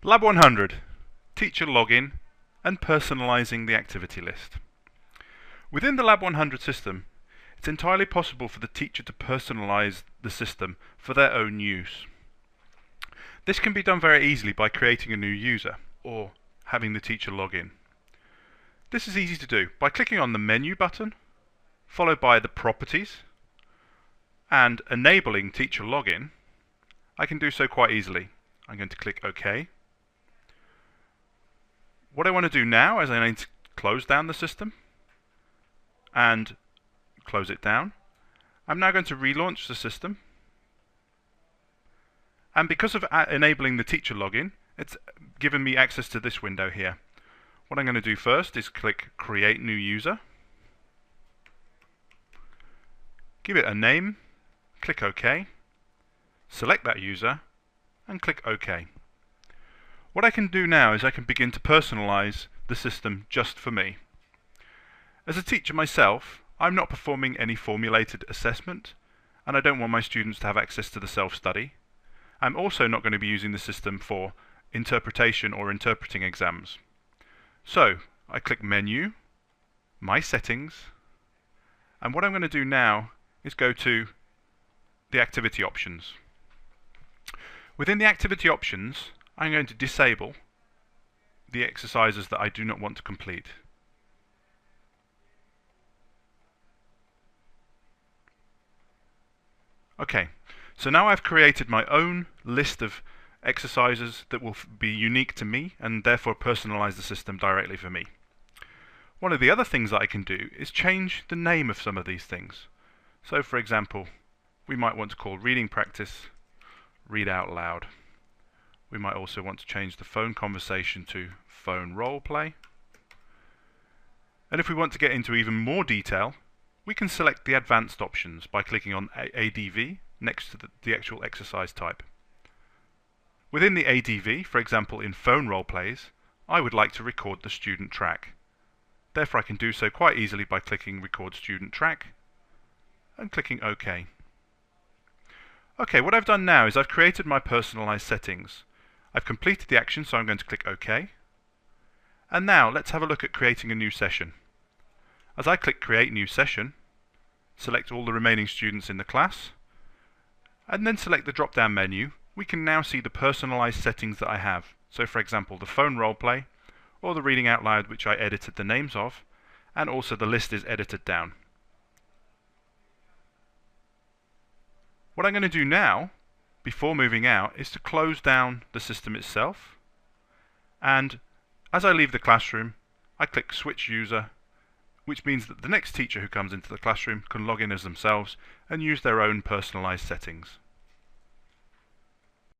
Lab 100, Teacher Login and Personalising the Activity List. Within the Lab 100 system, it's entirely possible for the teacher to personalise the system for their own use. This can be done very easily by creating a new user or having the teacher log in. This is easy to do by clicking on the menu button, followed by the properties, and enabling teacher login. I can do so quite easily. I'm going to click OK. What I want to do now is I need to close down the system and close it down. I'm now going to relaunch the system, and because of enabling the teacher login, it's given me access to this window here. What I'm going to do first is click Create New User, give it a name, click OK, select that user and click OK. What I can do now is I can begin to personalize the system just for me. As a teacher myself, I'm not performing any formulated assessment, and I don't want my students to have access to the self-study. I'm also not going to be using the system for interpretation or interpreting exams. So, I click Menu, My Settings, and what I'm going to do now is go to the activity options. Within the activity options, I'm going to disable the exercises that I do not want to complete. Okay, so now I've created my own list of exercises that will be unique to me and therefore personalize the system directly for me. One of the other things that I can do is change the name of some of these things. So for example, we might want to call reading practice Read Out Loud. We might also want to change the phone conversation to phone role play. And if we want to get into even more detail, we can select the advanced options by clicking on ADV next to the actual exercise type. Within the ADV, for example in phone role plays, I would like to record the student track. Therefore I can do so quite easily by clicking Record Student Track and clicking OK. Okay, what I've done now is I've created my personalized settings. I've completed the action, so I'm going to click OK. And now let's have a look at creating a new session. As I click Create New Session, select all the remaining students in the class, and then select the drop-down menu, we can now see the personalized settings that I have. So for example, the phone role play, or the reading out loud, which I edited the names of, and also the list is edited down. What I'm going to do now, before moving out, is to close down the system itself, and as I leave the classroom, I click Switch User, which means that the next teacher who comes into the classroom can log in as themselves and use their own personalized settings.